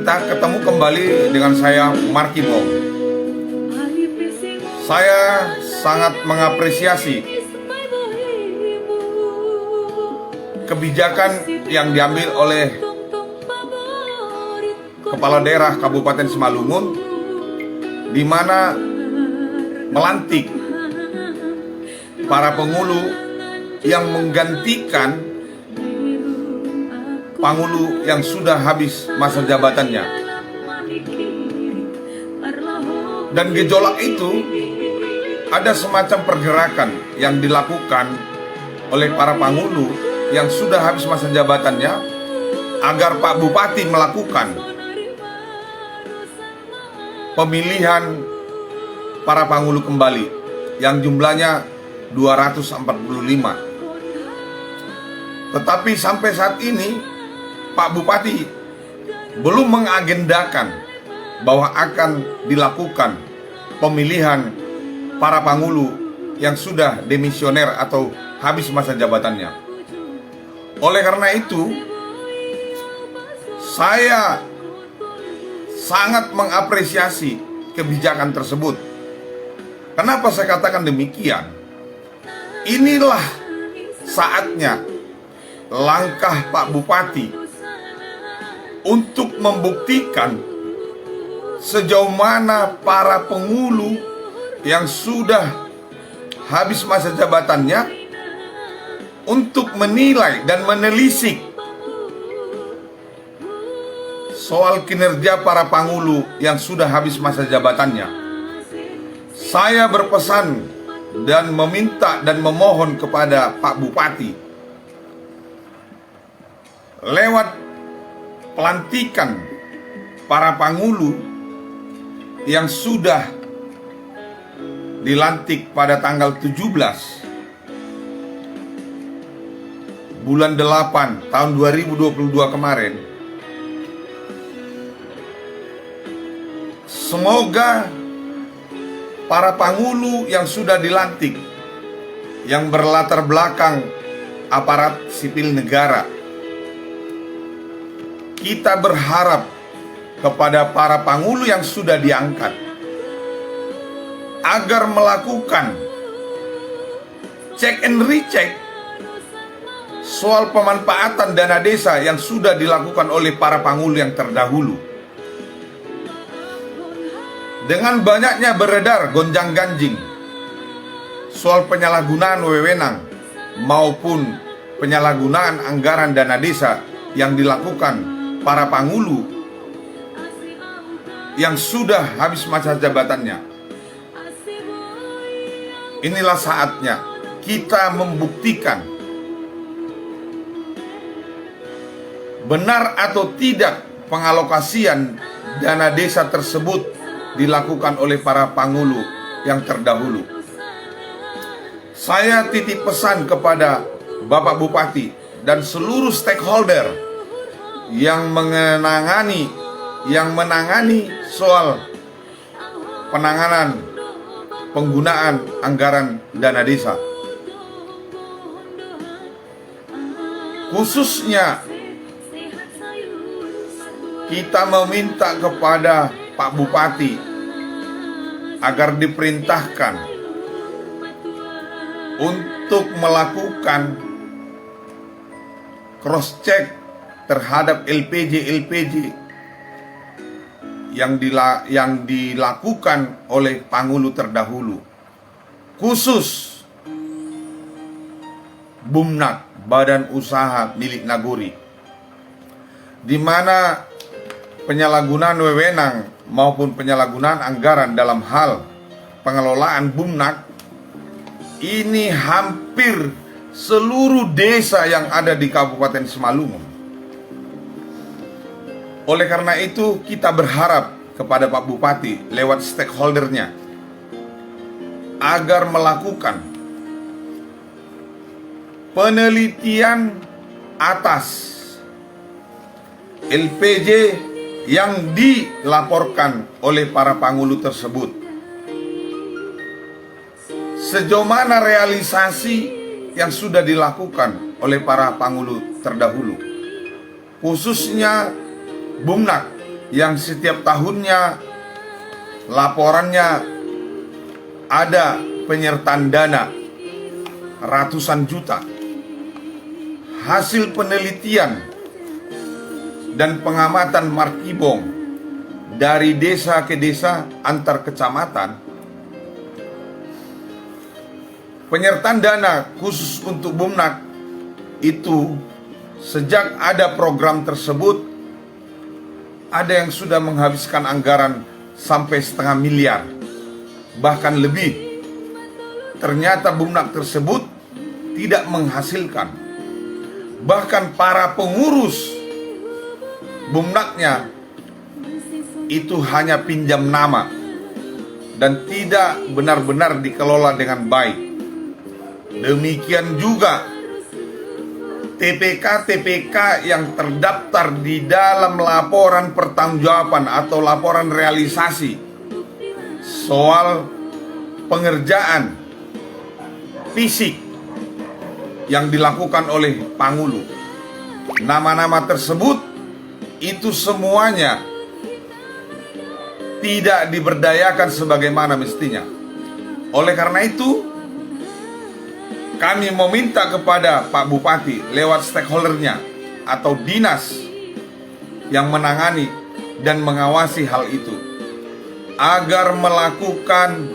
kita ketemu kembali dengan saya, Marky Bong. Saya sangat mengapresiasi kebijakan yang diambil oleh Kepala Daerah Kabupaten Simalungun, di mana melantik para penghulu yang menggantikan penghulu yang sudah habis masa jabatannya. Dan gejolak itu ada semacam pergerakan yang dilakukan oleh para penghulu yang sudah habis masa jabatannya agar Pak Bupati melakukan pemilihan para penghulu kembali yang jumlahnya 245. Tetapi sampai saat ini Pak Bupati belum mengagendakan bahwa akan dilakukan pemilihan para penghulu yang sudah demisioner atau habis masa jabatannya. Oleh karena itu, saya sangat mengapresiasi kebijakan tersebut. Kenapa saya katakan demikian? Inilah saatnya langkah Pak Bupati untuk membuktikan sejauh mana para penghulu yang sudah habis masa jabatannya untuk menilai dan menelisik soal kinerja para penghulu yang sudah habis masa jabatannya. Saya berpesan dan meminta dan memohon kepada Pak Bupati lewat pelantikan para penghulu yang sudah dilantik pada tanggal 17 bulan 8 tahun 2022 kemarin. Semoga para penghulu yang sudah dilantik, yang berlatar belakang aparat sipil negara, kita berharap kepada para penghulu yang sudah diangkat agar melakukan cek and recheck soal pemanfaatan dana desa yang sudah dilakukan oleh para penghulu yang terdahulu. Dengan banyaknya beredar gonjang-ganjing soal penyalahgunaan wewenang maupun penyalahgunaan anggaran dana desa yang dilakukan para penghulu yang sudah habis masa jabatannya. Inilah saatnya kita membuktikan benar atau tidak pengalokasian dana desa tersebut dilakukan oleh para penghulu yang terdahulu. Saya titip pesan kepada Bapak Bupati dan seluruh stakeholder yang menangani soal penanganan penggunaan anggaran dana desa, khususnya kita meminta kepada Pak Bupati agar diperintahkan untuk melakukan cross check terhadap LPJ yang dilakukan oleh penghulu terdahulu, khusus BUMNAG, Badan Usaha Milik Nagori, di mana penyalahgunaan wewenang maupun penyalahgunaan anggaran dalam hal pengelolaan BUMNAG ini hampir seluruh desa yang ada di Kabupaten Simalungun. Oleh karena itu, kita berharap kepada Pak Bupati lewat stakeholdernya agar melakukan penelitian atas LPJ yang dilaporkan oleh para penghulu tersebut. Sejauh mana realisasi yang sudah dilakukan oleh para penghulu terdahulu, khususnya BUMNAG yang setiap tahunnya laporannya ada penyertaan dana ratusan juta. Hasil penelitian dan pengamatan Markibong dari desa ke desa antar kecamatan, penyertaan dana khusus untuk Bumnak itu sejak ada program tersebut ada yang sudah menghabiskan anggaran sampai 1,5 miliar, bahkan lebih. Ternyata Bumnak tersebut tidak menghasilkan. Bahkan para pengurus Bumnaknya itu hanya pinjam nama dan tidak benar-benar dikelola dengan baik. Demikian juga TPK-TPK yang terdaftar di dalam laporan pertanggungjawaban atau laporan realisasi soal pengerjaan fisik yang dilakukan oleh Pangulu. Nama-nama tersebut itu semuanya tidak diberdayakan sebagaimana mestinya. Oleh karena itu, kami meminta kepada Pak Bupati lewat stakeholdernya atau dinas yang menangani dan mengawasi hal itu agar melakukan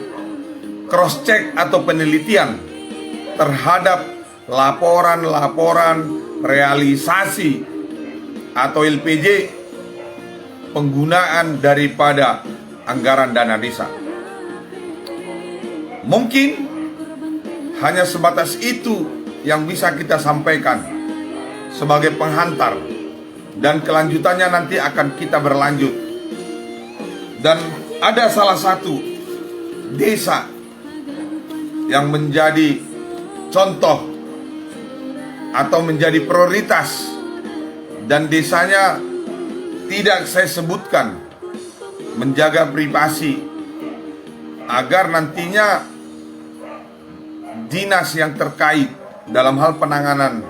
cross check atau penelitian terhadap laporan-laporan realisasi atau LPJ penggunaan daripada anggaran dana desa. Mungkin hanya sebatas itu yang bisa kita sampaikan sebagai penghantar, dan kelanjutannya nanti akan kita berlanjut. Dan ada salah satu desa yang menjadi contoh atau menjadi prioritas, dan desanya tidak saya sebutkan, menjaga privasi agar nantinya dinas yang terkait dalam hal penanganan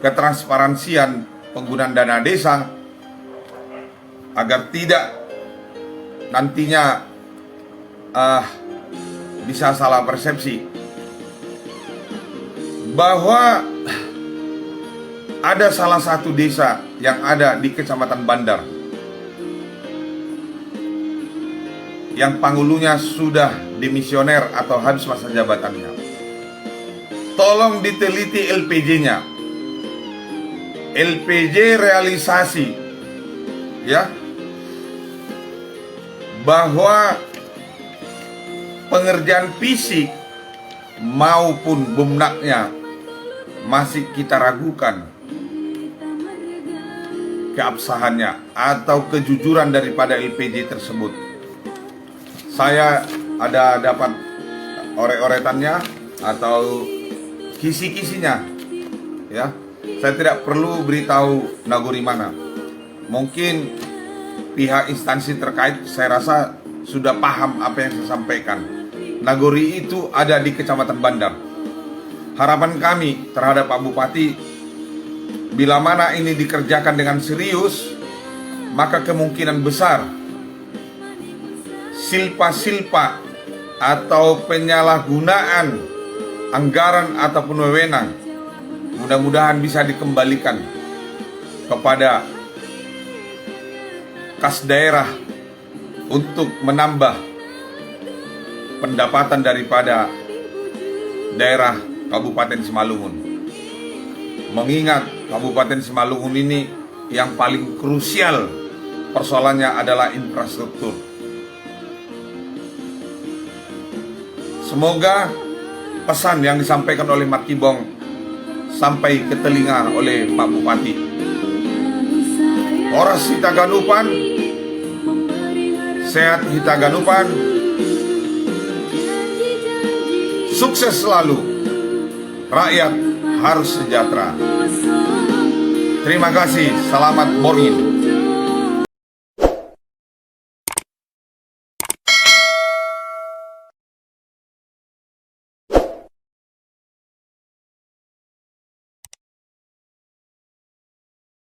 ketransparansian penggunaan dana desa agar tidak nantinya bisa salah persepsi bahwa ada salah satu desa yang ada di Kecamatan Bandar yang pangulunya sudah dimisioner atau habis masa jabatannya. Tolong diteliti LPJ-nya, LPJ realisasi, ya, bahwa pengerjaan fisik maupun Bumnaknya masih kita ragukan keabsahannya atau kejujuran daripada LPJ tersebut. Saya ada dapat orek-oretannya atau kisi-kisinya, ya. Saya tidak perlu beritahu nagori mana. Mungkin pihak instansi terkait saya rasa sudah paham apa yang saya sampaikan. Nagori itu ada di Kecamatan Bandar. Harapan kami terhadap Pak Bupati, bila mana ini dikerjakan dengan serius, maka kemungkinan besar silpa-silpa atau penyalahgunaan anggaran ataupun wewenang mudah-mudahan bisa dikembalikan kepada kas daerah untuk menambah pendapatan daripada daerah Kabupaten Simalungun. Mengingat Kabupaten Simalungun ini yang paling krusial persoalannya adalah infrastruktur. Semoga pesan yang disampaikan oleh Markibong sampai ke telinga oleh Pak Bupati. Oras Hitaganupan, sehat Hitaganupan, sukses selalu, rakyat harus sejahtera. Terima kasih, selamat morning.